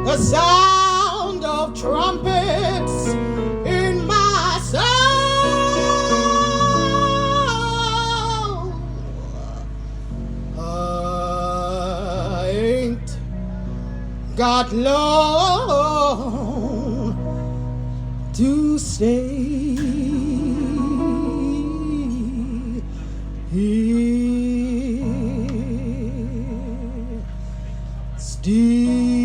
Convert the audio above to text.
the sound of trumpets in my soul. I ain't got long to stay here. Still